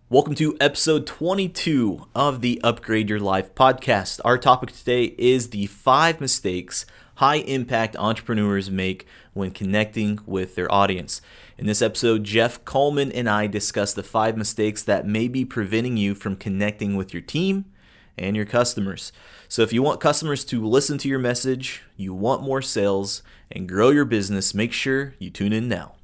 Welcome to episode 22 of the Upgrade Your Life podcast. Our topic today is the 5 mistakes high impact entrepreneurs make when connecting with their audience. In this episode, Geoff Kullman and I discuss the 5 mistakes that may be preventing you from connecting with your team and your customers. So if you want customers to listen to your message, you want more sales, and grow your business, make sure you tune in now.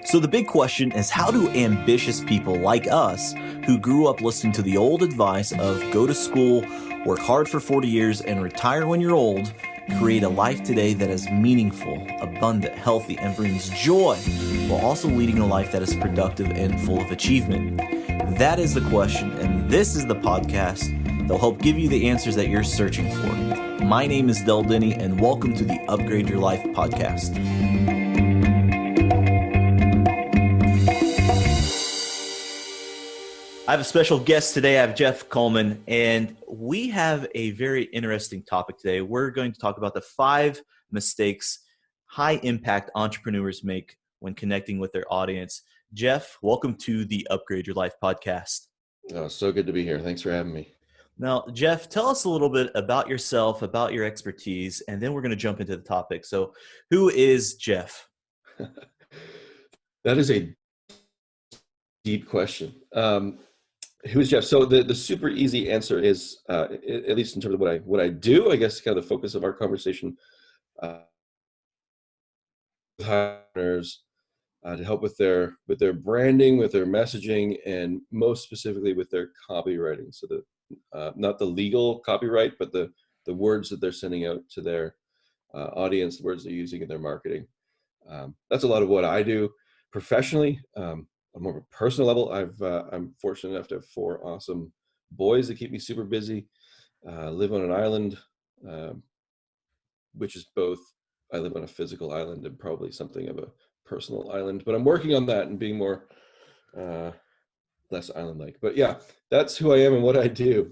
So the big question is, how do ambitious people like us, who grew up listening to the old advice of go to school, work hard for 40 years, and retire when you're old, create a life today that is meaningful, abundant, healthy, and brings joy, while also leading a life that is productive and full of achievement? That is the question, and this is the podcast that will help give you the answers that you're searching for. My name is Del Denny, and welcome to the Upgrade Your Life podcast. I have a special guest today. I have Geoff Kullman, and we have a very interesting topic today. We're going to talk about the 5 mistakes high-impact entrepreneurs make when connecting with their audience. Geoff, welcome to the Upgrade Your Life podcast. Oh, so good to be here. Thanks for having me. Now, Geoff, tell us a little bit about yourself, about your expertise, and then we're going to jump into the topic. So who is Geoff? That is a deep question. Who's Geoff? So the super easy answer is, at least in terms of what I do, I guess kind of the focus of our conversation, partners to help with their branding, with their messaging, and most specifically with their copywriting. So not the legal copyright, but the words that they're sending out to their audience, the words they're using in their marketing. That's a lot of what I do professionally. On more of a personal level, I'm fortunate enough to have 4 awesome boys that keep me super busy. Live on an island, which is both. I live on a physical island and probably something of a personal island, but I'm working on that and being more less island-like. But yeah, that's who I am and what I do.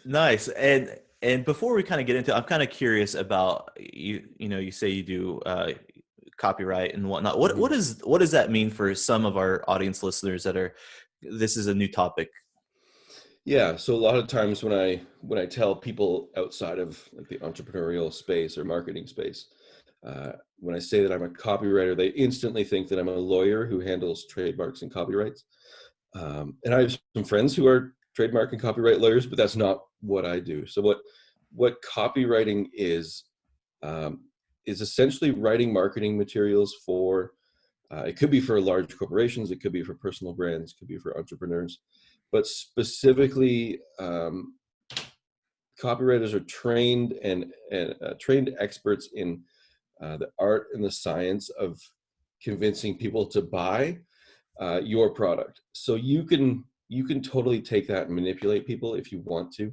Nice. And before we kind of get into, I'm kind of curious about you. You know, you say you do copyright and whatnot. What does that mean for some of our audience listeners this is a new topic? Yeah, so a lot of times when I tell people outside of like the entrepreneurial space or marketing space, when I say that I'm a copywriter, they instantly think that I'm a lawyer who handles trademarks and copyrights. And I have some friends who are trademark and copyright lawyers, but that's not what I do. So what copywriting is essentially writing marketing materials for, it could be for large corporations, it could be for personal brands, it could be for entrepreneurs, but specifically copywriters are trained and trained experts in the art and the science of convincing people to buy your product. So you can totally take that and manipulate people if you want to.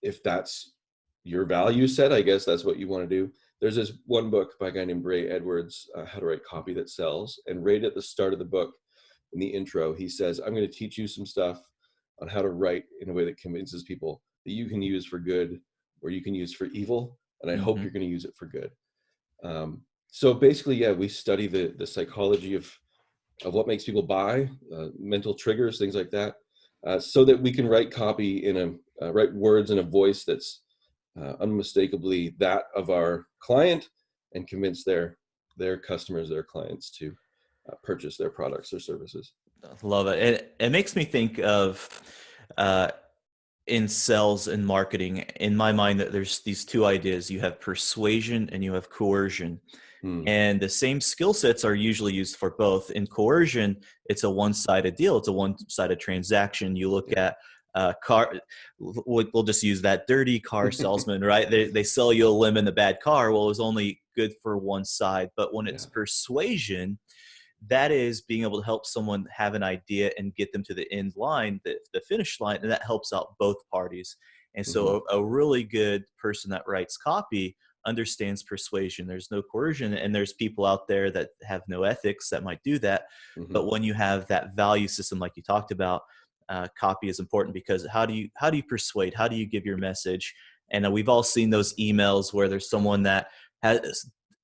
If that's your value set, I guess that's what you want to do. There's this one book by a guy named Ray Edwards, How to Write Copy That Sells. And right at the start of the book, in the intro, he says, I'm going to teach you some stuff on how to write in a way that convinces people that you can use for good or you can use for evil. And I hope you're going to use it for good. So basically, yeah, we study the psychology of what makes people buy, mental triggers, things like that, so that we can write copy write words in a voice that's unmistakably that of our client and convince their customers, their clients to purchase their products or services. Love it. It makes me think of in sales and marketing, in my mind, that there's these 2 ideas. You have persuasion and you have coercion. And the same skill sets are usually used for both. In coercion, it's a one-sided deal. It's a one-sided transaction. You look at car, we'll just use that dirty car salesman, right? They sell you a lemon, the bad car. Well, it was only good for one side. But when it's persuasion, that is being able to help someone have an idea and get them to the end line, the finish line, and that helps out both parties. And so a really good person that writes copy understands persuasion. There's no coercion, and there's people out there that have no ethics that might do that. But when you have that value system, like you talked about, copy is important, because how do you persuade? How do you give your message? And we've all seen those emails where there's someone that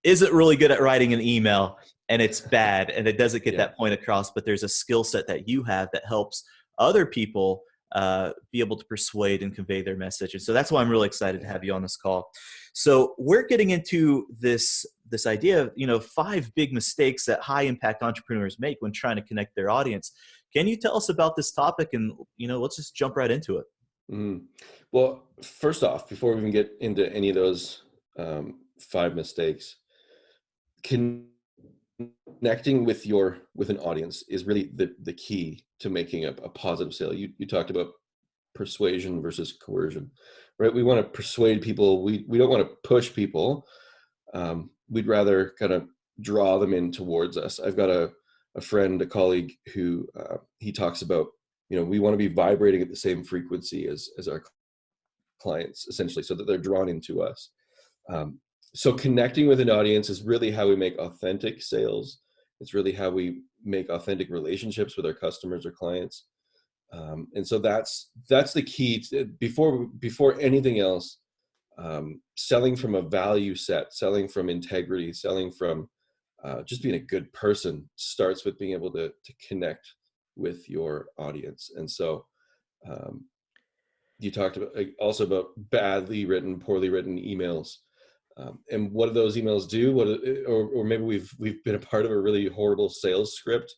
isn't really good at writing an email, and it's bad and it doesn't get Yeah. that point across, but there's a skill set that you have that helps other people be able to persuade and convey their message. And so that's why I'm really excited to have you on this call. So we're getting into this idea of, 5 big mistakes that high impact entrepreneurs make when trying to connect their audience. Can you tell us about this topic? And, let's just jump right into it. Mm. Well, first off, before we even get into any of those 5 mistakes, connecting with an audience is really the key to making a positive sale. You talked about persuasion versus coercion, right? We want to persuade people. We don't want to push people. We'd rather kind of draw them in towards us. I've got a friend, a colleague who he talks about, we want to be vibrating at the same frequency as our clients, essentially, so that they're drawn into us. So connecting with an audience is really how we make authentic sales. It's really how we make authentic relationships with our customers or clients. And so that's the key to, before anything else. Selling from a value set, selling from integrity, selling from just being a good person starts with being able to connect with your audience. And so you talked about also about badly written, poorly written emails. And what do those emails do? Or maybe we've been a part of a really horrible sales script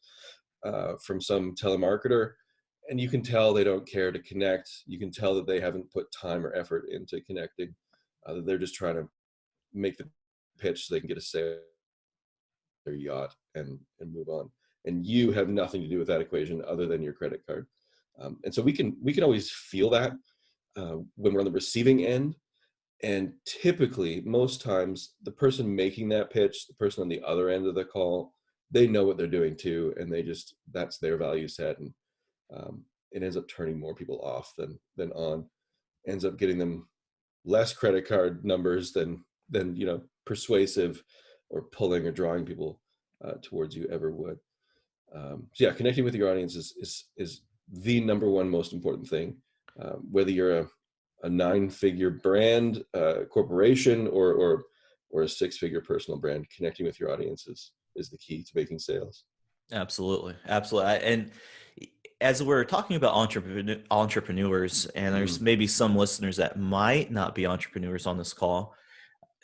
from some telemarketer, and you can tell they don't care to connect. You can tell that they haven't put time or effort into connecting. They're just trying to make the pitch so they can get a sale their yacht and move on. And you have nothing to do with that equation other than your credit card. And so we can always feel that when we're on the receiving end. And typically, most times, the person making that pitch, the person on the other end of the call, they know what they're doing too, and that's their value set, and it ends up turning more people off than on, ends up getting them less credit card numbers than persuasive or pulling or drawing people towards you ever would. So yeah, connecting with your audience is the number one most important thing, whether you're a 9-figure brand, corporation, or a 6-figure personal brand. Connecting with your audience is the key to making sales. Absolutely. And as we're talking about entrepreneurs, and there's maybe some listeners that might not be entrepreneurs on this call,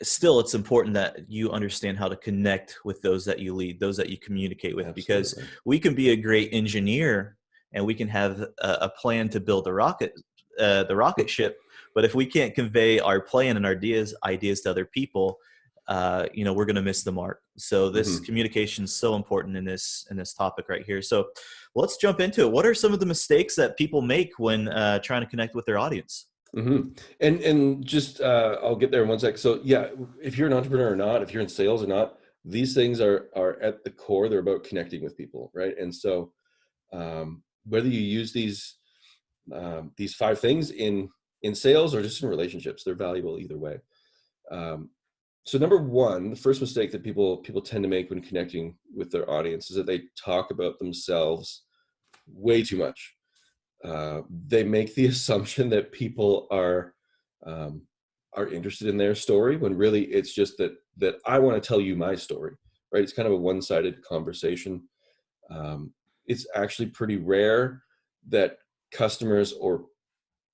still it's important that you understand how to connect with those that you lead, those that you communicate with. Absolutely. Because we can be a great engineer and we can have a plan to build the rocket ship, but if we can't convey our plan and our ideas to other people, we're going to miss the mark. So this communication is so important in this topic right here. So let's jump into it. What are some of the mistakes that people make when trying to connect with their audience? And just I'll get there in one sec. So yeah, if you're an entrepreneur or not, if you're in sales or not, these things are at the core. They're about connecting with people, right? And so whether you use these 5 things in sales or just in relationships, they're valuable either way. So number one, the first mistake that people tend to make when connecting with their audience is that they talk about themselves way too much. They make the assumption that people are interested in their story, when really it's just that I want to tell you my story, right? It's kind of a one-sided conversation. It's actually pretty rare that customers or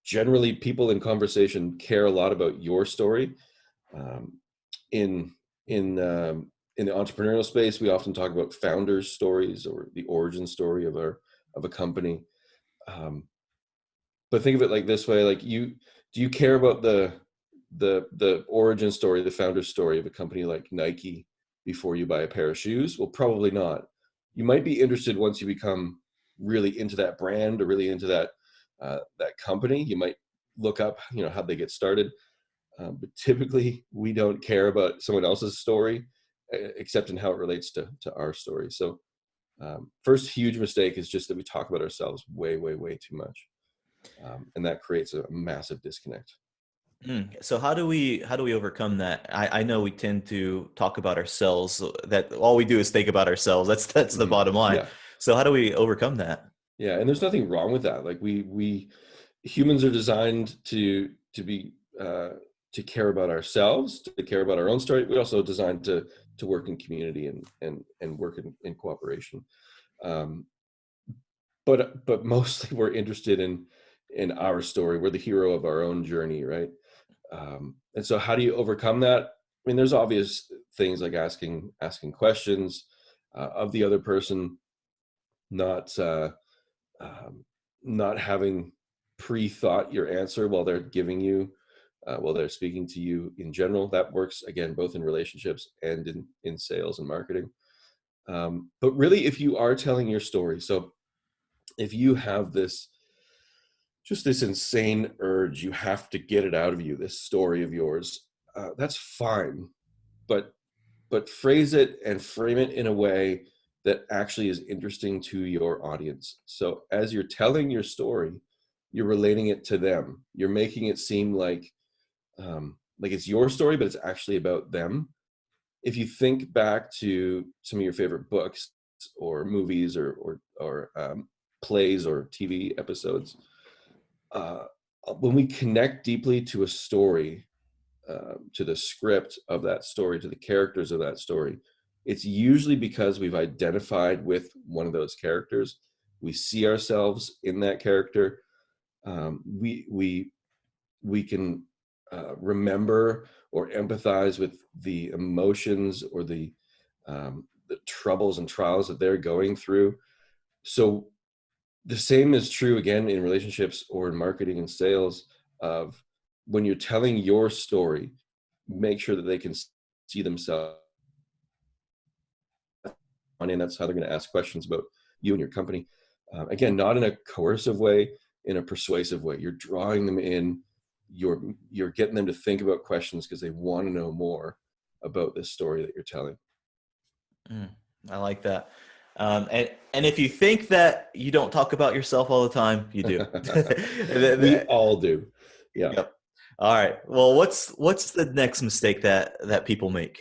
generally people in conversation care a lot about your story. In the entrepreneurial space, we often talk about founders' stories or the origin story of a company. But think of it like this way: like do you care about the origin story, the founder story of a company like Nike before you buy a pair of shoes? Well, probably not. You might be interested once you become really into that brand or really into that company. You might look up, how they get started. But typically, we don't care about someone else's story, except in how it relates to our story. So, first huge mistake is just that we talk about ourselves way, way, way too much, and that creates a massive disconnect. So how do we overcome that? I know we tend to talk about ourselves. That all we do is think about ourselves. That's the bottom line. Yeah. So how do we overcome that? Yeah, and there's nothing wrong with that. Like we humans are designed to be to care about ourselves, to care about our own story. We're also designed to to work in community and work in cooperation. Um, but mostly we're interested in our story. We're the hero of our own journey, right? And so how do you overcome that? I mean, there's obvious things like asking questions of the other person, not not having pre-thought your answer while they're giving you while they're speaking to you in general. That works again both in relationships and in sales and marketing. But really, if you are telling your story, so if you have this just this insane urge, you have to get it out of you, this story of yours, that's fine. But phrase it and frame it in a way that actually is interesting to your audience. So as you're telling your story, you're relating it to them. You're making it seem like it's your story, but it's actually about them. If you think back to some of your favorite books or movies or plays or TV episodes, uh, when we connect deeply to a story, to the script of that story, to the characters of that story, it's usually because we've identified with one of those characters. We see ourselves in that character. We can remember or empathize with the emotions or the troubles and trials that they're going through. So the same is true again in relationships or in marketing and sales. Of when you're telling your story, make sure that they can see themselves on, and that's how they're going to ask questions about you and your company. Again, not in a coercive way, in a persuasive way. You're drawing them in. You're getting them to think about questions because they want to know more about this story that you're telling. I like that. And if you think that you don't talk about yourself all the time, you do. We all do. Yeah. Yep. All right. Well, what's the next mistake that people make?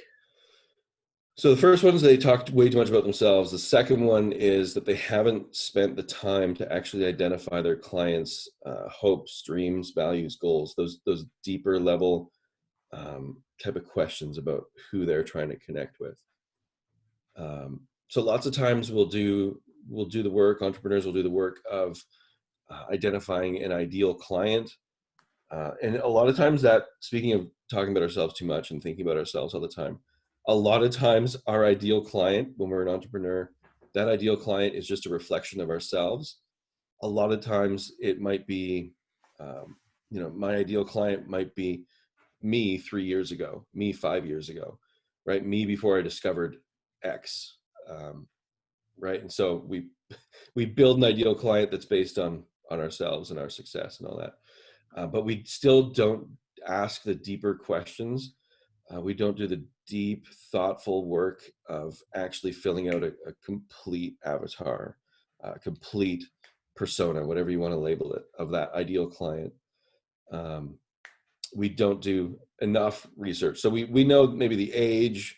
So the first one is they talked way too much about themselves. The second one is that they haven't spent the time to actually identify their clients' hopes, dreams, values, goals. Those deeper level type of questions about who they're trying to connect with. So lots of times we'll do the work. Entrepreneurs will do the work of identifying an ideal client. And a lot of times that, speaking of talking about ourselves too much and thinking about ourselves all the time, a lot of times our ideal client, when we're an entrepreneur, that ideal client is just a reflection of ourselves. A lot of times it might be, my ideal client might be me 3 years ago, me 5 years ago, right? Me before I discovered X, right? And so we build an ideal client that's based on ourselves and our success and all that. But we still don't ask the deeper questions. We don't do the deep, thoughtful work of actually filling out a complete avatar, a complete persona, whatever you want to label it, of that ideal client. We don't do enough research. So we know maybe the age,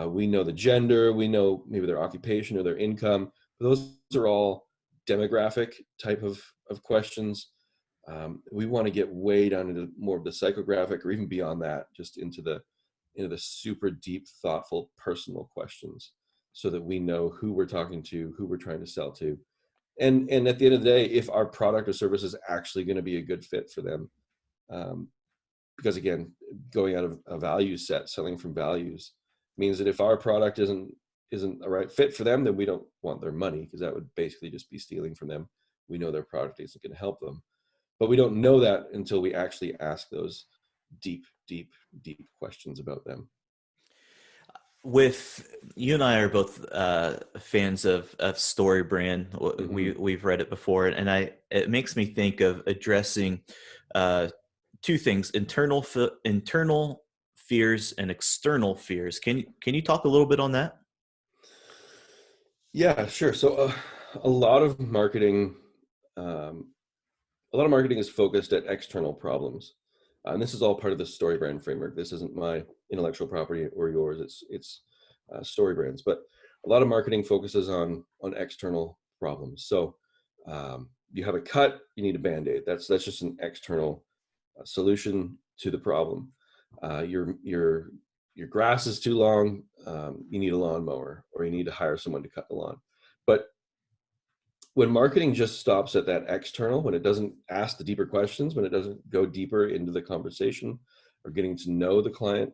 we know the gender, we know maybe their occupation or their income. But those are all demographic type of questions. We want to get way down into more of the psychographic, or even beyond that, just into the super deep, thoughtful, personal questions, so that we know who we're talking to, who we're trying to sell to, and at the end of the day, if our product or service is actually going to be a good fit for them. Because again, going out of a value set, selling from values, means that if our product isn't a right fit for them, then we don't want their money, because that would basically just be stealing from them. We know their product isn't going to help them. But we don't know that until we actually ask those deep, deep, deep questions about them. With you and I are both fans of Story Brand. Mm-hmm. We've read it before, and it makes me think of addressing two things: internal fears and external fears. Can you talk a little bit on that? Yeah, sure. So a lot of marketing, is focused at external problems. And this is all part of the Story Brand framework. This isn't my intellectual property or yours. It's Story Brands. But a lot of marketing focuses on external problems. So you have a cut, you need a Band-Aid. That's just an external solution to the problem. Your your grass is too long, you need a lawnmower, or you need to hire someone to cut the lawn. But when marketing just stops at that external, when it doesn't ask the deeper questions, when it doesn't go deeper into the conversation or getting to know the client,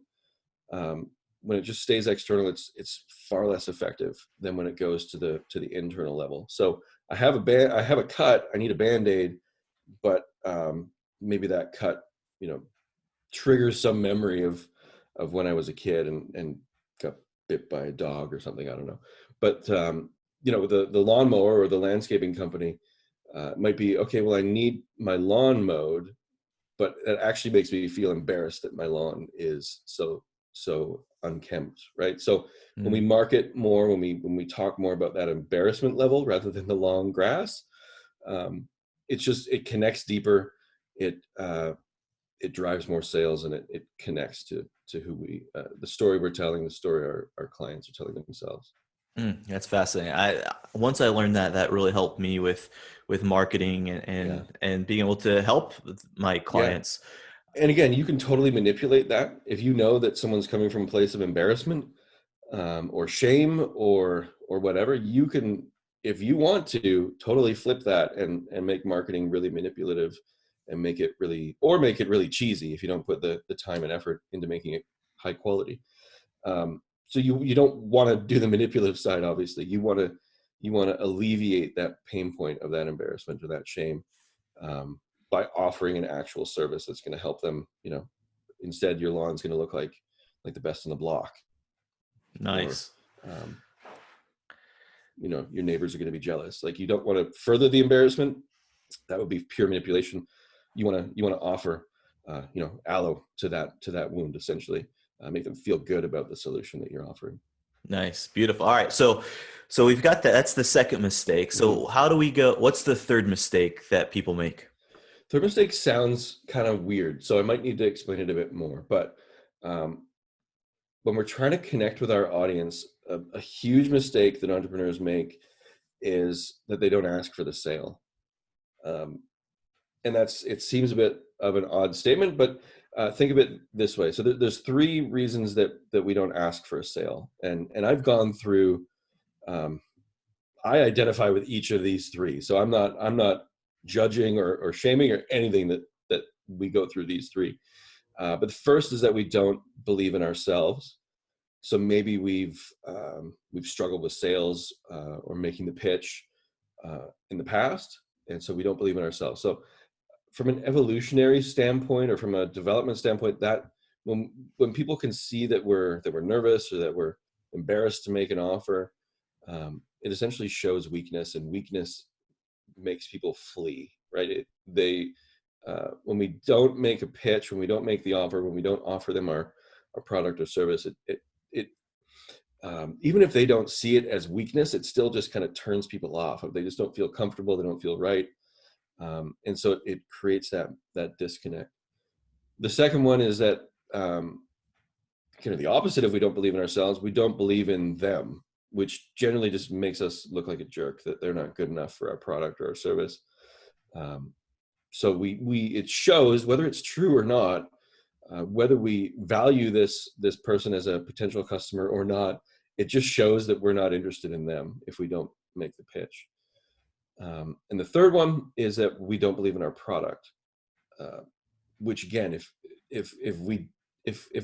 when it just stays external, it's far less effective than when it goes to the internal level. So I have a cut, I need a Band-Aid, but maybe that cut, triggers some memory of when I was a kid and got bit by a dog or something. I don't know. But the lawnmower or the landscaping company might be, okay, well, I need my lawn mowed, but it actually makes me feel embarrassed that my lawn is so unkempt, right? So when we market more, when we talk more about that embarrassment level rather than the long grass, it connects deeper. It drives more sales, and it connects to who the story we're telling, the story our clients are telling themselves. That's fascinating. Once I learned that really helped me with marketing and being able to help my clients. And again, you can totally manipulate that. If you know that someone's coming from a place of embarrassment, or shame, or whatever, you can, if you want to, totally flip that and make marketing really manipulative, and make it really cheesy if you don't put the time and effort into making it high quality. So you don't want to do the manipulative side. Obviously, you want to alleviate that pain point of that embarrassment or that shame, by offering an actual service that's going to help them. Instead, your lawn's going to look like the best in the block. Nice. Or, your neighbors are going to be jealous. Like, you don't want to further the embarrassment. That would be pure manipulation. You want to offer, aloe to that wound, essentially, make them feel good about the solution that you're offering. Nice. Beautiful. All right. So we've got that. That's the second mistake. So how do we go? What's the third mistake that people make? Third mistake sounds kind of weird, so I might need to explain it a bit more. But when we're trying to connect with our audience, a huge mistake that entrepreneurs make is that they don't ask for the sale. And it seems a bit of an odd statement, but think of it this way. So there's three reasons that we don't ask for a sale. And I've gone through, I identify with each of these three. So I'm not judging or shaming or anything that we go through these three. But the first is that we don't believe in ourselves. So maybe we've struggled with sales or making the pitch in the past, and so we don't believe in ourselves. So from an evolutionary standpoint or from a development standpoint, that when people can see that we're nervous or that we're embarrassed to make an offer, it essentially shows weakness, and weakness makes people flee, right? When we don't make a pitch, when we don't make the offer, when we don't offer them our product or service, it even if they don't see it as weakness, it still just kind of turns people off. They just don't feel comfortable, they don't feel right. And so it creates that disconnect. The second one is that kind of the opposite of we don't believe in ourselves, we don't believe in them, which generally just makes us look like a jerk, that they're not good enough for our product or our service. So it shows, whether it's true or not, whether we value this person as a potential customer or not, it just shows that we're not interested in them if we don't make the pitch. And the third one is that we don't believe in our product, which again, if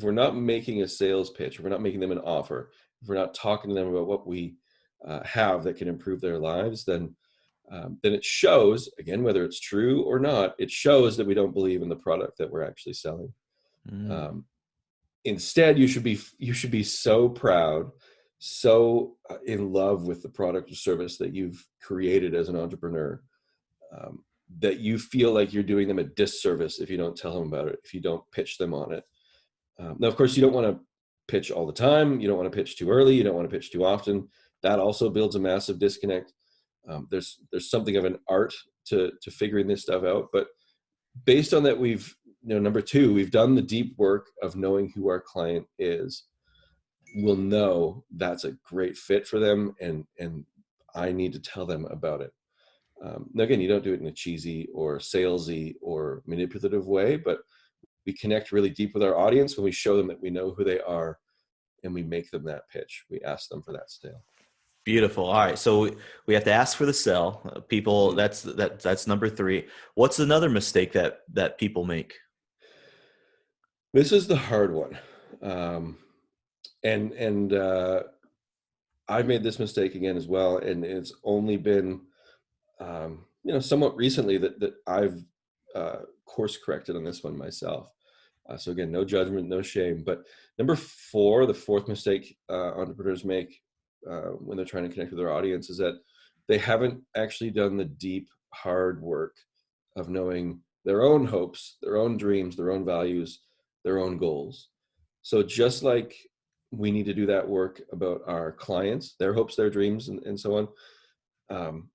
we're not making a sales pitch, if we're not making them an offer, if we're not talking to them about what we have that can improve their lives, then it shows, again, whether it's true or not, it shows that we don't believe in the product that we're actually selling. Instead, you should be so proud, so in love with the product or service that you've created as an entrepreneur, that you feel like you're doing them a disservice if you don't tell them about it, if you don't pitch them on it. Now, of course, you don't want to pitch all the time. You don't want to pitch too early. You don't want to pitch too often. That also builds a massive disconnect. There's something of an art to figuring this stuff out. But based on that, number two, we've done the deep work of knowing who our client is. We'll know that's a great fit for them, and I need to tell them about it. Now, again, you don't do it in a cheesy or salesy or manipulative way, but we connect really deep with our audience when we show them that we know who they are, and we make them that pitch. We ask them for that sale. Beautiful. All right. So we have to ask for the sell. People, Mm-hmm. that's number 3. What's another mistake that people make? This is the hard one. Um, and I've made this mistake again as well. And it's only been, somewhat recently that I've course corrected on this one myself. So again, no judgment, no shame. But number 4, the fourth mistake entrepreneurs make when they're trying to connect with their audience is that they haven't actually done the deep, hard work of knowing their own hopes, their own dreams, their own values, their own goals. So just like we need to do that work about our clients, their hopes, their dreams, and so on, um,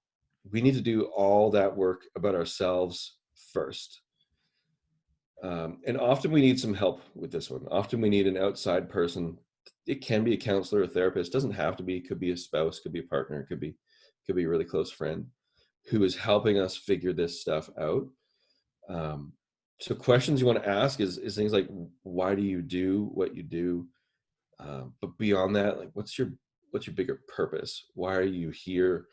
we need to do all that work about ourselves first. And often we need some help with this one. Often we need an outside person. It can be a counselor, a therapist. It doesn't have to be. It could be a spouse, could be a partner, could be a really close friend who is helping us figure this stuff out. So questions you want to ask is things like, why do you do what you do? But beyond that, like, what's your bigger purpose? Why are you here?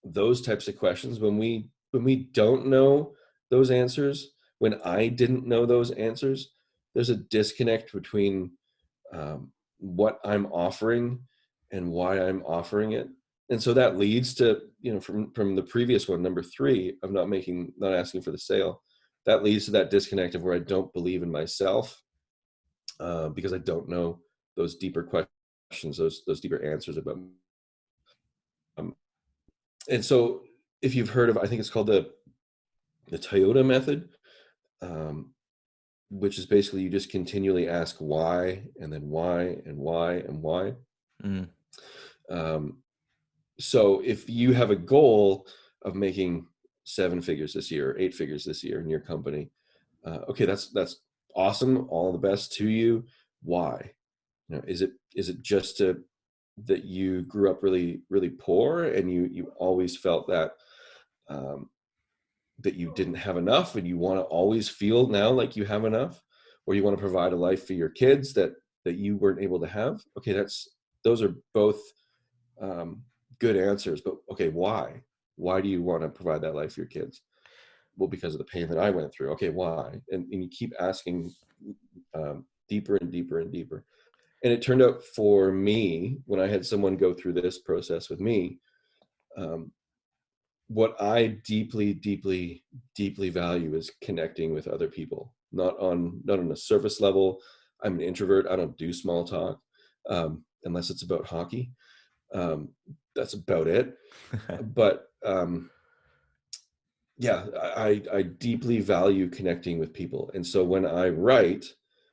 Those types of questions. When we don't know those answers, when I didn't know those answers, there's a disconnect between what I'm offering and why I'm offering it. And so that leads to, from the previous one, number 3, of not asking for the sale, that leads to that disconnect of where I don't believe in myself because I don't know those deeper questions, those deeper answers about me. And so if you've heard of, I think it's called the Toyota method, which is basically you just continually ask why, and then why, and why, and why. Mm. So if you have a goal of making 7 figures this year, or 8 figures this year in your company, okay, that's awesome. All the best to you. Why? Is it just that you grew up really, really poor, and you always felt that that you didn't have enough, and you want to always feel now like you have enough, or you want to provide a life for your kids that you weren't able to have? Okay, those are both good answers. But okay, why do you want to provide that life for your kids? Well, because of the pain that I went through. Okay, why? And you keep asking deeper and deeper and deeper. And it turned out for me, when I had someone go through this process with me, what I deeply, deeply, deeply value is connecting with other people, not on a surface level. I'm an introvert. I don't do small talk unless it's about hockey. That's about it. But yeah, I deeply value connecting with people. And so when I write,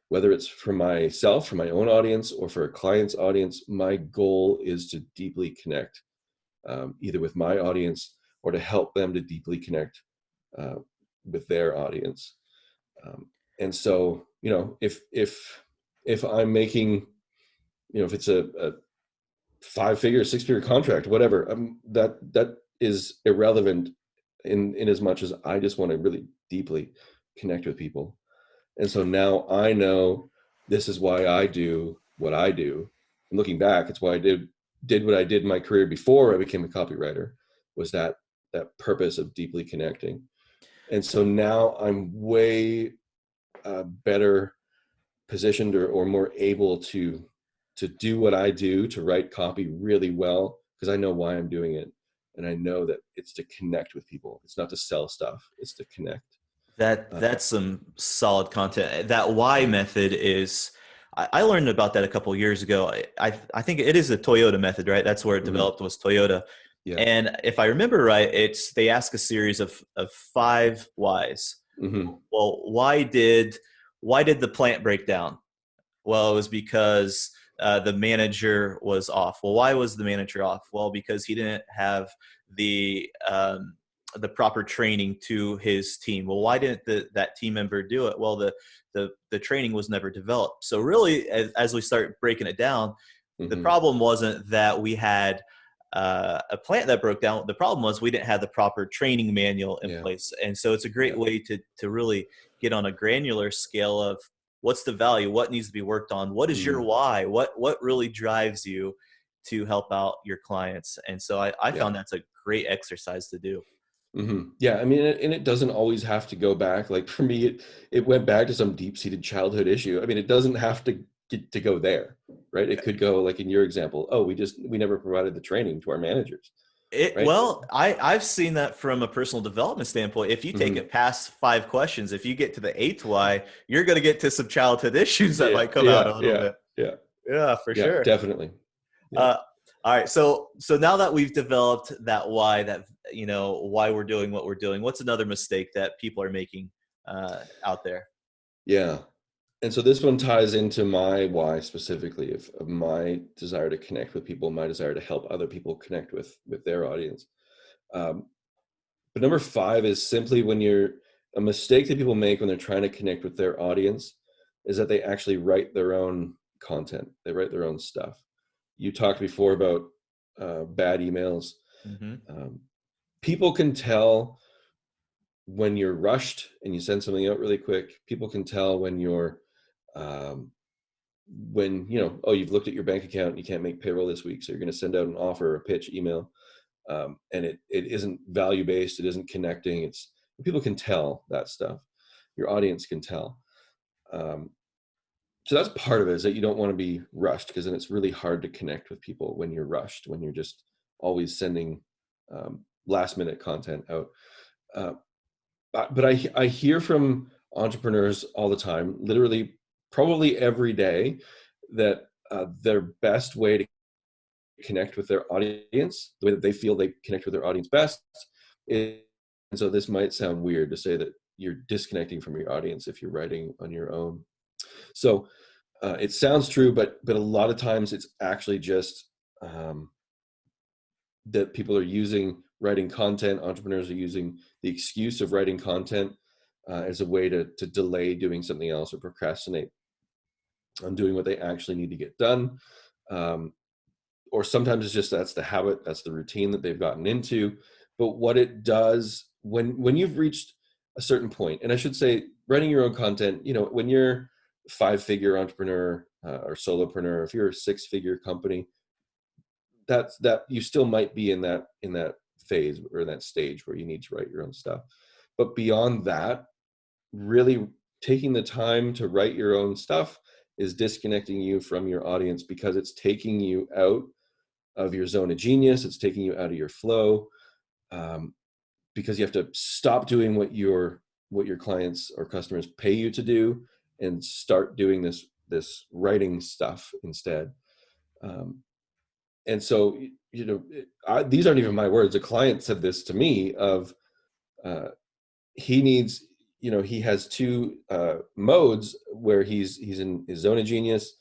whether it's for myself, for my own audience, or for a client's audience, my goal is to deeply connect, either with my audience or to help them to deeply connect with their audience. And so, if I'm making, if it's a 5-figure, 6-figure contract, whatever, that is irrelevant in as much as I just want to really deeply connect with people. And so now I know this is why I do what I do. And looking back, it's why I did what I did in my career before I became a copywriter, was that purpose of deeply connecting. And so now I'm way better positioned or more able to do what I do, to write copy really well, because I know why I'm doing it. And I know that it's to connect with people. It's not to sell stuff. It's to connect. That's some solid content. That why method is, I learned about that a couple of years ago. I think it is the Toyota method, right? That's where it developed, was Toyota. Yeah. And if I remember right, they ask a series of 5 whys. Mm-hmm. Well, why did the plant break down? Well, it was because the manager was off. Well, why was the manager off? Well, because he didn't have the proper training to his team. Well, why didn't that team member do it? Well, the training was never developed. So really, as we start breaking it down, the problem wasn't that we had a plant that broke down. The problem was we didn't have the proper training manual in place. And so it's a great way to really get on a granular scale of what's the value, what needs to be worked on, what is your why, what really drives you to help out your clients. And so I Yeah. found that's a great exercise to do. Yeah, I mean, and it doesn't always have to go back. Like for me, it went back to some deep-seated childhood issue. I mean, it doesn't have to get to go there, right? It could go like in your example. Oh, we never provided the training to our managers, right? Well, I've seen that from a personal development standpoint. If you take it past 5 questions, if you get to the eighth why, you're going to get to some childhood issues that Yeah, might come out yeah, a little yeah, bit. yeah, Yeah, for yeah, sure. definitely. Yeah. All right. So now that we've developed that why, that why we're doing what we're doing, what's another mistake that people are making out there? Yeah. And so this one ties into my why specifically of my desire to connect with people, my desire to help other people connect with their audience. Um, but number 5 is simply a mistake that people make when they're trying to connect with their audience is that they actually write their own content. They write their own stuff. You talked before about bad emails. Mm-hmm. People can tell when you're rushed and you send something out really quick. People can tell when um, oh, you've looked at your bank account and you can't make payroll this week, so you're going to send out an offer or a pitch email, and it isn't value based, it isn't connecting. It's people can tell that stuff. Your audience can tell. So that's part of it, is that you don't want to be rushed, because then it's really hard to connect with people when you're rushed, when you're just always sending last minute content out. But I hear from entrepreneurs all the time, literally probably every day, that their best way to connect with their audience, the way that they feel they connect with their audience best, is, and so this might sound weird to say that you're disconnecting from your audience if you're writing on your own. So it sounds true, but a lot of times it's actually just that people are using writing content. Entrepreneurs are using the excuse of writing content as a way to delay doing something else or procrastinate on doing what they actually need to get done. Or sometimes it's just that's the habit, that's the routine that they've gotten into. But what it does when you've reached a certain point, and I should say, writing your own content, when you're a 5-figure entrepreneur or solopreneur, if you're a 6-figure company, that you still might be in that phase or that stage where you need to write your own stuff. But beyond that, really taking the time to write your own stuff is disconnecting you from your audience, because it's taking you out of your zone of genius. It's taking you out of your flow, because you have to stop doing what your clients or customers pay you to do and start doing this writing stuff instead. And so, these aren't even my words. A client said this to me of he needs, he has 2 modes where he's in his zone of genius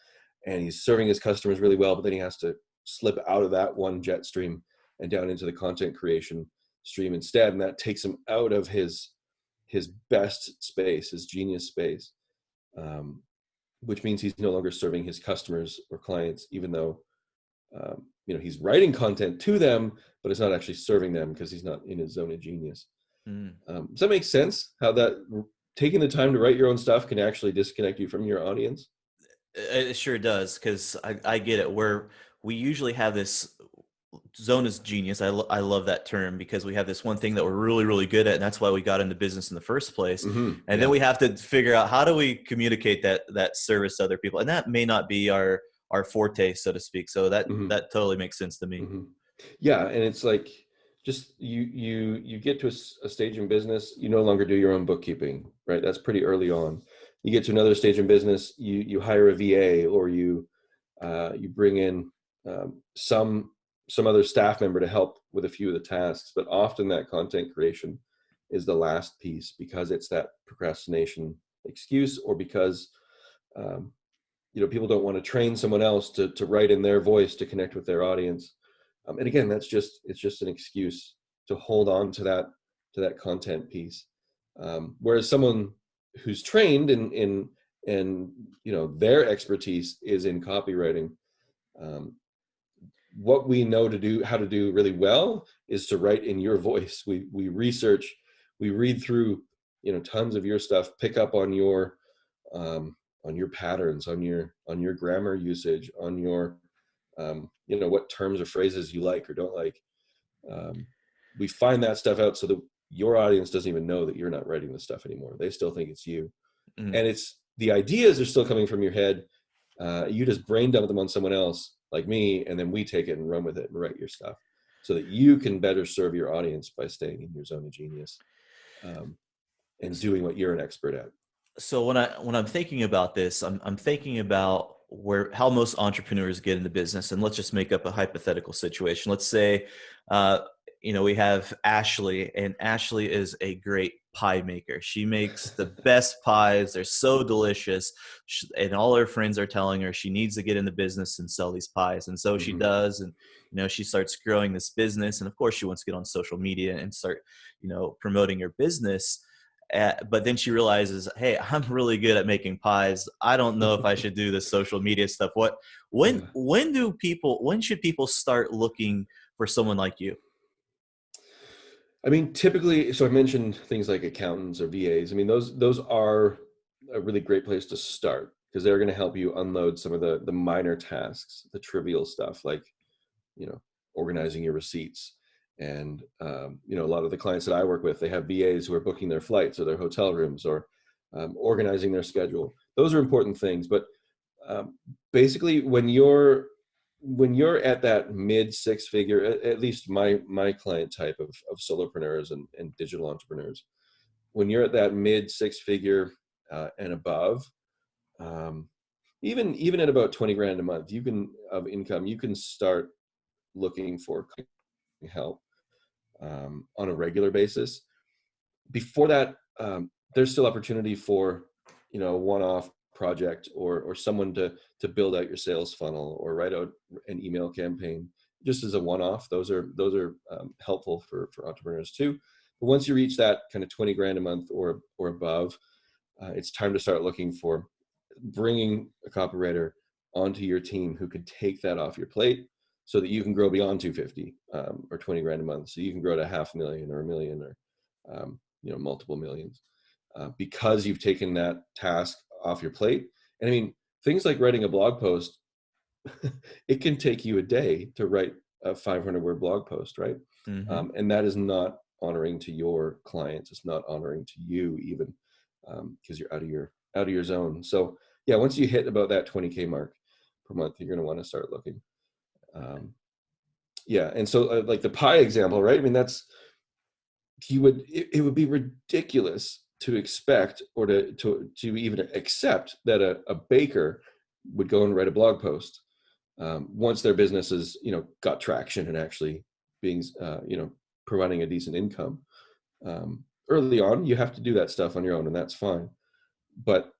and he's serving his customers really well, but then he has to slip out of that one jet stream and down into the content creation stream instead. And that takes him out of his best space, his genius space, which means he's no longer serving his customers or clients, even though he's writing content to them, but it's not actually serving them because he's not in his zone of genius. Does that make sense? How that taking the time to write your own stuff can actually disconnect you from your audience? It sure does, because I get it. Where we usually have this zone is genius. I love that term, because we have this one thing that we're really, really good at, and that's why we got into business in the first place. And then we have to figure out, how do we communicate that service to other people? And that may not be our forte, so to speak. So that totally makes sense to me. Yeah, and it's like, just you get to a stage in business, you no longer do your own bookkeeping, right? That's pretty early on. You get to another stage in business, you hire a VA, or you bring in some other staff member to help with a few of the tasks. But often that content creation is the last piece, because it's that procrastination excuse, or because people don't want to train someone else to write in their voice to connect with their audience. And again, it's just an excuse to hold on to that content piece. Whereas someone who's trained in their expertise is in copywriting, what we know how to do really well is to write in your voice. We research, we read through tons of your stuff, pick up on your on your patterns, on your grammar usage, on your what terms or phrases you like or don't like. We find that stuff out so that your audience doesn't even know that you're not writing the stuff anymore. They still think it's you. Mm. And it's the ideas are still coming from your head. You just brain dump them on someone else like me, and then we take it and run with it and write your stuff so that you can better serve your audience by staying in your zone of genius, and doing what you're an expert at. So when I'm thinking about this, I'm thinking about how most entrepreneurs get into business, and let's just make up a hypothetical situation. Let's say, uh, we have Ashley, and Ashley is a great pie maker. She makes the best pies; they're so delicious, and all her friends are telling her she needs to get in the business and sell these pies, and so she does. And she starts growing this business, and of course, she wants to get on social media and start, promoting her business. But then she realizes, hey, I'm really good at making pies. I don't know if I should do this social media stuff. When should people start looking for someone like you? I mean, typically, so I mentioned things like accountants or VAs. I mean, those are a really great place to start because they're going to help you unload some of the minor tasks, the trivial stuff like, organizing your receipts. And, a lot of the clients that I work with, they have VAs who are booking their flights or their hotel rooms or organizing their schedule. Those are important things. But basically, when you're at that mid six figure, at least my client type of solopreneurs and digital entrepreneurs, when you're at that mid six figure and above, even at about 20 grand a month, of income, you can start looking for help on a regular basis. Before that, there's still opportunity for a one-off project or someone to build out your sales funnel or write out an email campaign just as a one-off. Those are helpful for entrepreneurs too. But once you reach that kind of 20 grand a month or above, it's time to start looking for bringing a copywriter onto your team who could take that off your plate so that you can grow beyond 250 or 20 grand a month. So you can grow to 500,000 or 1 million or multiple millions because you've taken that task off your plate. And I mean, things like writing a blog post, it can take you a day to write a 500-word blog post, right? Mm-hmm. And that is not honoring to your clients. It's not honoring to you even, because you're out of your zone. So yeah, once you hit about that 20K mark per month, you're going to want to start looking. Yeah. And so like the pie example, right? I mean, it would be ridiculous to expect or to even accept that a baker would go and write a blog post once their business is, got traction and actually being, providing a decent income. Early on, you have to do that stuff on your own, and that's fine. But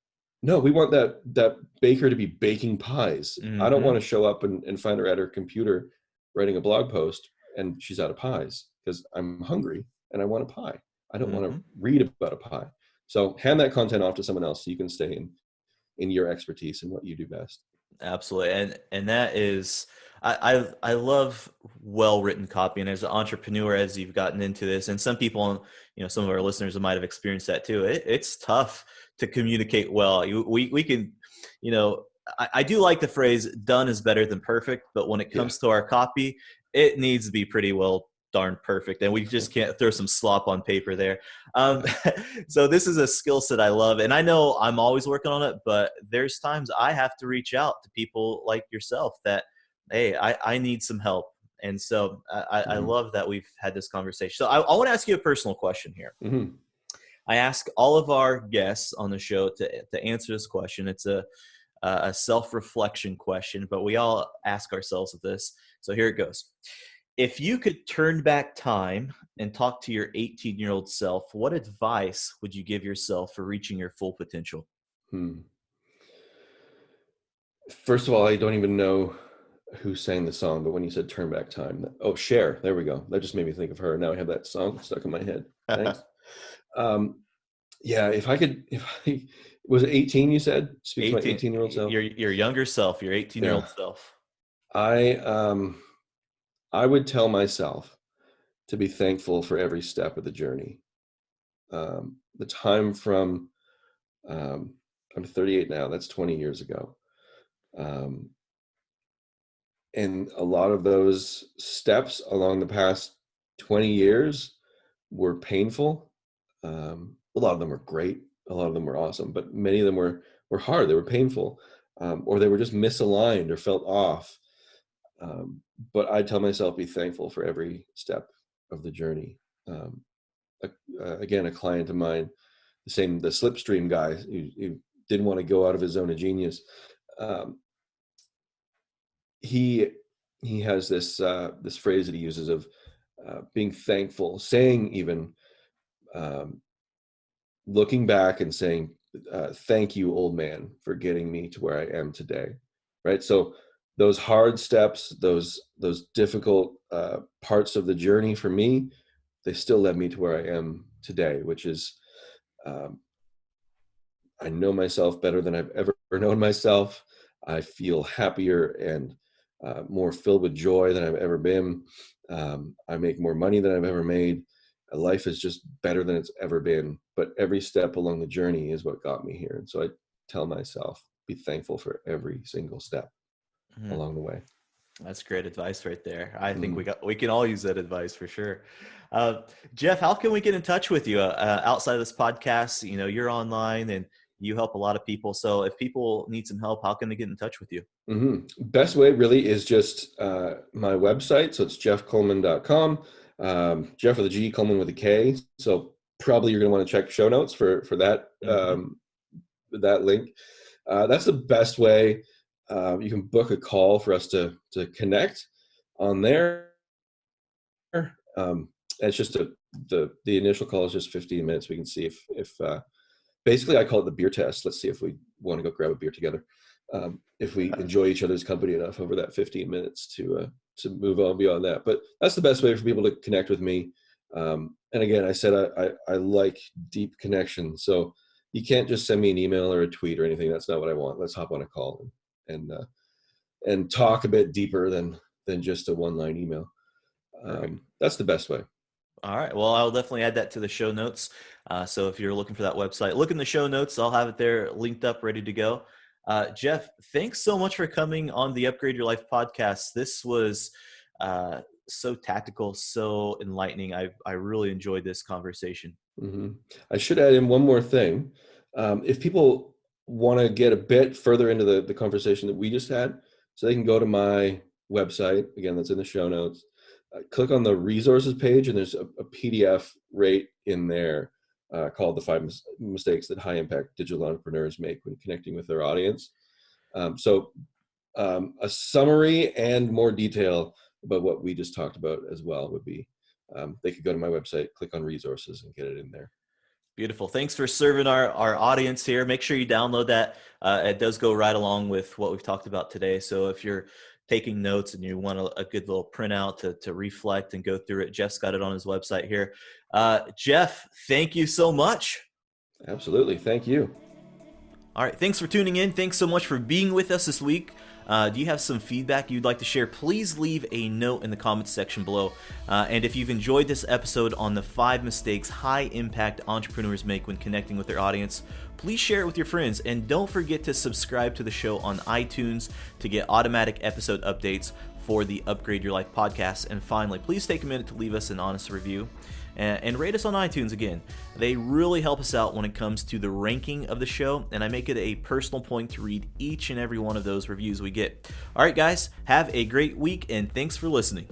no, we want that baker to be baking pies. I don't Mm-hmm. want to show up and find her at her computer writing a blog post and she's out of pies because I'm hungry and I want a pie. I don't want Mm-hmm. to read about a pie. So hand that content off to someone else so you can stay in your expertise and what you do best. Absolutely. And that is, I love well-written copy. And as an entrepreneur, as you've gotten into this, and some people, some of our listeners might have experienced that too. It's tough to communicate well. We can, I do like the phrase "done is better than perfect," but when it Yeah. comes to our copy, it needs to be pretty well darn perfect, and we just can't throw some slop on paper there. So this is a skill set I love, and I know I'm always working on it, but there's times I have to reach out to people like yourself that, hey, I need some help. And so I love that we've had this conversation. So I want to ask you a personal question here. Mm-hmm. I ask all of our guests on the show to answer this question. It's a self-reflection question, but we all ask ourselves this. So here it goes. If you could turn back time and talk to your 18-year-old self, what advice would you give yourself for reaching your full potential? First of all, I don't even know who sang the song, but when you said "Turn Back Time," Cher. There we go. That just made me think of her. Now I have that song stuck in my head. Thanks. Yeah, if I was it 18, you said? Speak to my 18-year-old self. Your younger self, your 18-year-old self. I would tell myself to be thankful for every step of the journey. The time from I'm 38 now. That's 20 years ago. And a lot of those steps along the past 20 years were painful. A lot of them were great. A lot of them were awesome, but many of them were hard. They were painful, or they were just misaligned or felt off. But I tell myself, be thankful for every step of the journey. Again, a client of mine, the slipstream guy who didn't want to go out of his zone of genius. He has this phrase that he uses of being thankful, saying even looking back and saying, thank you, old man, for getting me to where I am today. Right. So those hard steps, those difficult parts of the journey for me, they still led me to where I am today, which is I know myself better than I've ever known myself. I feel happier and more filled with joy than I've ever been. I make more money than I've ever made. Life is just better than it's ever been. But every step along the journey is what got me here. And so I tell myself, be thankful for every single step along the way. That's great advice right there. I think we can all use that advice for sure. Geoff, how can we get in touch with you outside of this podcast? You know, you're online and you help a lot of people. So if people need some help, how can they get in touch with you? Best way really is just my website. So it's geoffkullman.com. Geoff with a G, Kullman with a K. So probably you're going to want to check show notes for that, that link. That's the best way. You can book a call for us to connect on there. It's just the initial call is just 15 minutes. We can see if basically I call it the beer test. Let's see if we want to go grab a beer together. If we enjoy each other's company enough over that 15 minutes to move on beyond that. But that's the best way for people to connect with me. And again, I said I like deep connection. So you can't just send me an email or a tweet or anything. That's not what I want. Let's hop on a call and talk a bit deeper than just a one-line email. That's the best way. All right. Well, I'll definitely add that to the show notes. So if you're looking for that website, look in the show notes. I'll have it there linked up, ready to go. Geoff, thanks so much for coming on the Upgrade Your Life podcast. This was so tactical, so enlightening. I really enjoyed this conversation. I should add in one more thing. If people want to get a bit further into the conversation that we just had, so they can go to my website. Again, that's in the show notes. Click on the resources page, and there's a PDF right in there called The 5 Mistakes That High Impact Digital Entrepreneurs Make When Connecting with Their Audience. So a summary and more detail about what we just talked about as well would be, they could go to my website, click on resources, and get it in there. Beautiful. Thanks for serving our audience here. Make sure you download that. It does go right along with what we've talked about today. So if you're taking notes and you want a good little printout to reflect and go through it, Geoff's got it on his website here. Geoff, thank you so much. Absolutely. Thank you. All right. Thanks for tuning in. Thanks so much for being with us this week. Do you have some feedback you'd like to share? Please leave a note in the comments section below. And if you've enjoyed this episode on the 5 mistakes high impact entrepreneurs make when connecting with their audience, please share it with your friends. And don't forget to subscribe to the show on iTunes to get automatic episode updates for the Upgrade Your Life podcast. And finally, please take a minute to leave us an honest review and rate us on iTunes again. They really help us out when it comes to the ranking of the show, and I make it a personal point to read each and every one of those reviews we get. All right, guys, have a great week, and thanks for listening.